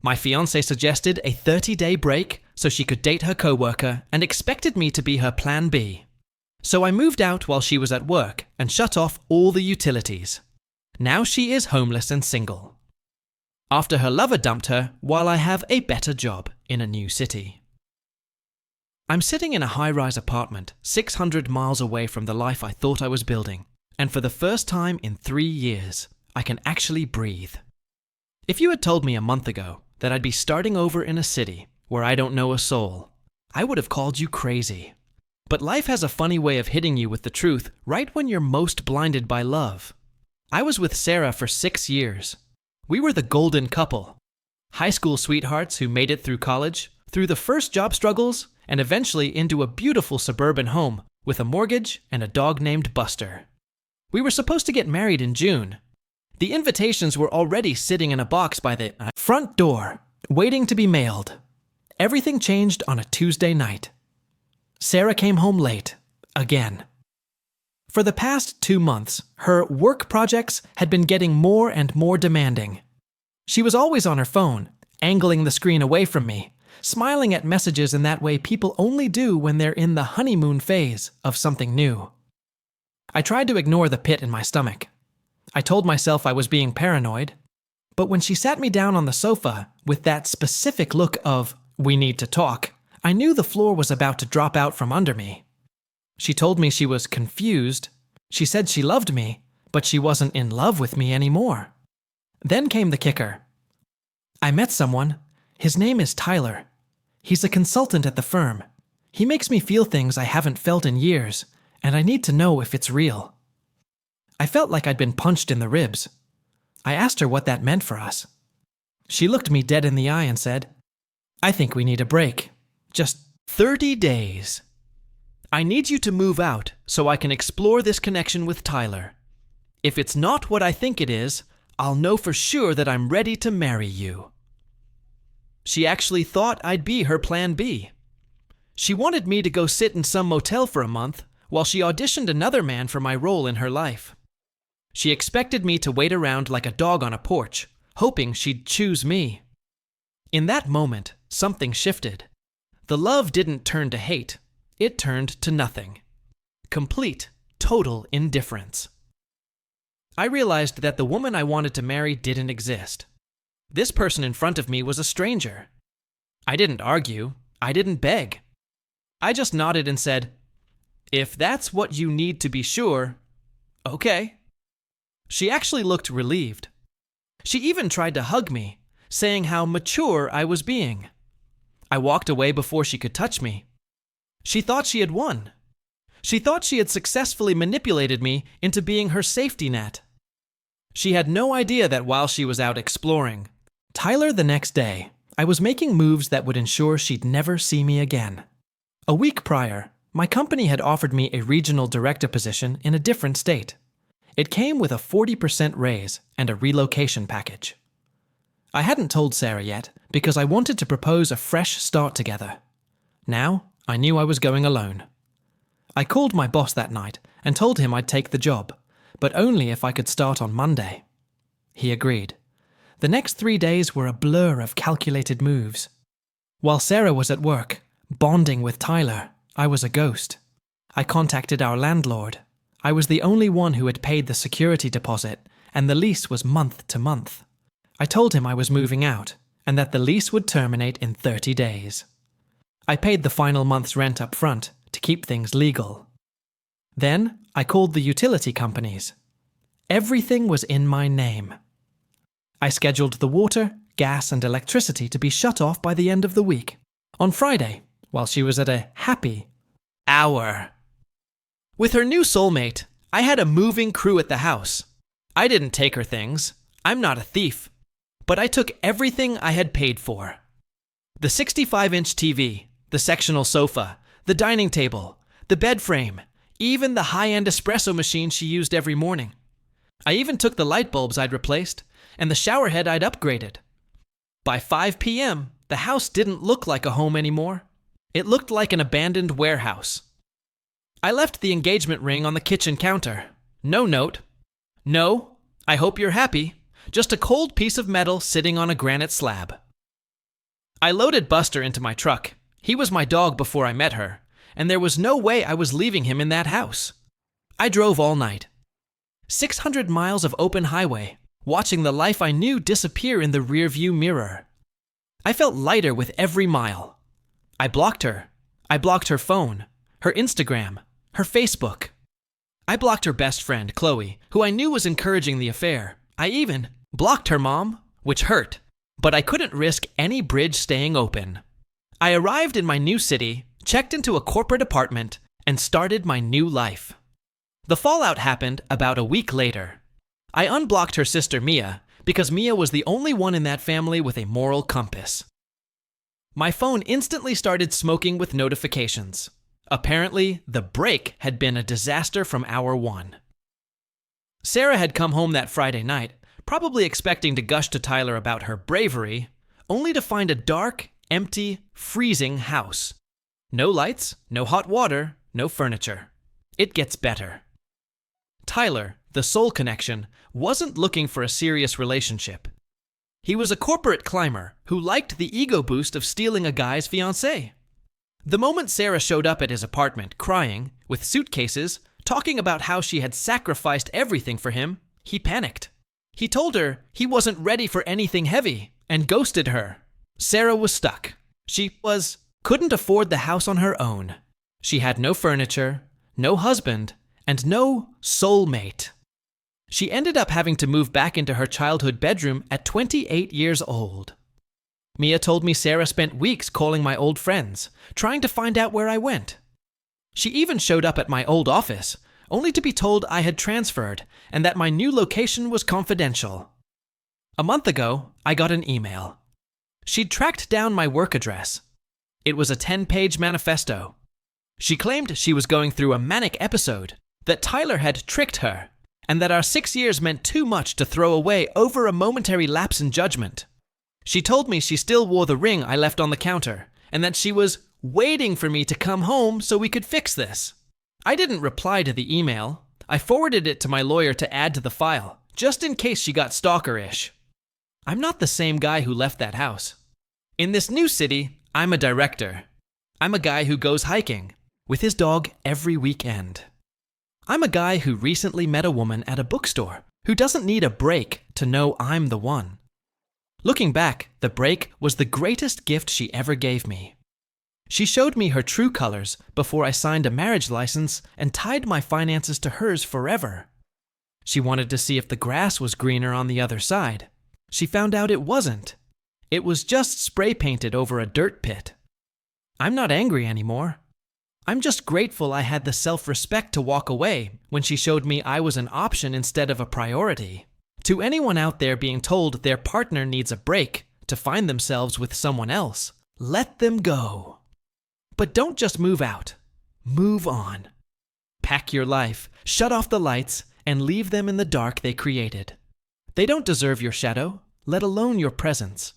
My fiancé suggested a 30-day break so she could date her coworker and expected me to be her plan B. So I moved out while she was at work and shut off all the utilities. Now she is homeless and single. After her lover dumped her while I have a better job in a new city. I'm sitting in a high-rise apartment 600 miles away from the life I thought I was building, and for the first time in 3 years, I can actually breathe. If you had told me a month ago that I'd be starting over in a city where I don't know a soul, I would have called you crazy. But life has a funny way of hitting you with the truth right when you're most blinded by love. I was with Sarah for 6 years. We were the golden couple. High school sweethearts who made it through college, through the first job struggles, and eventually into a beautiful suburban home with a mortgage and a dog named Buster. We were supposed to get married in June. The invitations were already sitting in a box by the front door, waiting to be mailed. Everything changed on a Tuesday night. Sarah came home late, again. For the past 2 months, her work projects had been getting more and more demanding. She was always on her phone, angling the screen away from me, smiling at messages in that way people only do when they're in the honeymoon phase of something new. I tried to ignore the pit in my stomach. I told myself I was being paranoid, but when she sat me down on the sofa with that specific look of, "We need to talk," I knew the floor was about to drop out from under me. She told me she was confused. She said she loved me, but she wasn't in love with me anymore. Then came the kicker. I met someone. His name is Tyler. He's a consultant at the firm. He makes me feel things I haven't felt in years, and I need to know if it's real. I felt like I'd been punched in the ribs. I asked her what that meant for us. She looked me dead in the eye and said, "I think we need a break. Just 30 days. I need you to move out so I can explore this connection with Tyler. If it's not what I think it is, I'll know for sure that I'm ready to marry you." She actually thought I'd be her plan B. She wanted me to go sit in some motel for a month while she auditioned another man for my role in her life. She expected me to wait around like a dog on a porch, hoping she'd choose me. In that moment, something shifted. The love didn't turn to hate. It turned to nothing. Complete, total indifference. I realized that the woman I wanted to marry didn't exist. This person in front of me was a stranger. I didn't argue. I didn't beg. I just nodded and said, "If that's what you need to be sure, okay." She actually looked relieved. She even tried to hug me, saying how mature I was being. I walked away before she could touch me. She thought she had won. She thought she had successfully manipulated me into being her safety net. She had no idea that while she was out exploring, Tyler the next day, I was making moves that would ensure she'd never see me again. A week prior, my company had offered me a regional director position in a different state. It came with a 40% raise and a relocation package. I hadn't told Sarah yet because I wanted to propose a fresh start together. Now, I knew I was going alone. I called my boss that night and told him I'd take the job, but only if I could start on Monday. He agreed. The next 3 days were a blur of calculated moves. While Sarah was at work, bonding with Tyler, I was a ghost. I contacted our landlord. I was the only one who had paid the security deposit, and the lease was month to month. I told him I was moving out, and that the lease would terminate in 30 days. I paid the final month's rent up front to keep things legal. Then I called the utility companies. Everything was in my name. I scheduled the water, gas, and electricity to be shut off by the end of the week, on Friday, while she was at a happy hour. With her new soulmate, I had a moving crew at the house. I didn't take her things. I'm not a thief. But I took everything I had paid for. The 65-inch TV, the sectional sofa, the dining table, the bed frame, even the high-end espresso machine she used every morning. I even took the light bulbs I'd replaced and the shower head I'd upgraded. By 5 p.m., the house didn't look like a home anymore. It looked like an abandoned warehouse. I left the engagement ring on the kitchen counter. No note. No, I hope you're happy. Just a cold piece of metal sitting on a granite slab. I loaded Buster into my truck. He was my dog before I met her, and there was no way I was leaving him in that house. I drove all night. 600 miles of open highway, watching the life I knew disappear in the rearview mirror. I felt lighter with every mile. I blocked her. I blocked her phone, her Instagram, her Facebook. I blocked her best friend, Chloe, who I knew was encouraging the affair. I even blocked her mom, which hurt, but I couldn't risk any bridge staying open. I arrived in my new city, checked into a corporate apartment, and started my new life. The fallout happened about a week later. I unblocked her sister Mia because Mia was the only one in that family with a moral compass. My phone instantly started smoking with notifications. Apparently, the break had been a disaster from hour one. Sarah had come home that Friday night, probably expecting to gush to Tyler about her bravery, only to find a dark, empty, freezing house. No lights, no hot water, no furniture. It gets better. Tyler, the soul connection, wasn't looking for a serious relationship. He was a corporate climber who liked the ego boost of stealing a guy's fiancée. The moment Sarah showed up at his apartment crying, with suitcases, talking about how she had sacrificed everything for him, he panicked. He told her he wasn't ready for anything heavy and ghosted her. Sarah was stuck. She couldn't afford the house on her own. She had no furniture, no husband, and no soulmate. She ended up having to move back into her childhood bedroom at 28 years old. Mia told me Sarah spent weeks calling my old friends, trying to find out where I went. She even showed up at my old office, only to be told I had transferred and that my new location was confidential. A month ago, I got an email. She'd tracked down my work address. It was a 10-page manifesto. She claimed she was going through a manic episode, that Tyler had tricked her, and that our 6 years meant too much to throw away over a momentary lapse in judgment. She told me she still wore the ring I left on the counter, and that she was waiting for me to come home so we could fix this. I didn't reply to the email. I forwarded it to my lawyer to add to the file, just in case she got stalkerish. I'm not the same guy who left that house. In this new city, I'm a director. I'm a guy who goes hiking with his dog every weekend. I'm a guy who recently met a woman at a bookstore who doesn't need a break to know I'm the one. Looking back, the break was the greatest gift she ever gave me. She showed me her true colors before I signed a marriage license and tied my finances to hers forever. She wanted to see if the grass was greener on the other side. She found out it wasn't. It was just spray painted over a dirt pit. I'm not angry anymore. I'm just grateful I had the self-respect to walk away when she showed me I was an option instead of a priority. To anyone out there being told their partner needs a break to find themselves with someone else, let them go. But don't just move out. Move on. Pack your life, shut off the lights, and leave them in the dark they created. They don't deserve your shadow, let alone your presence.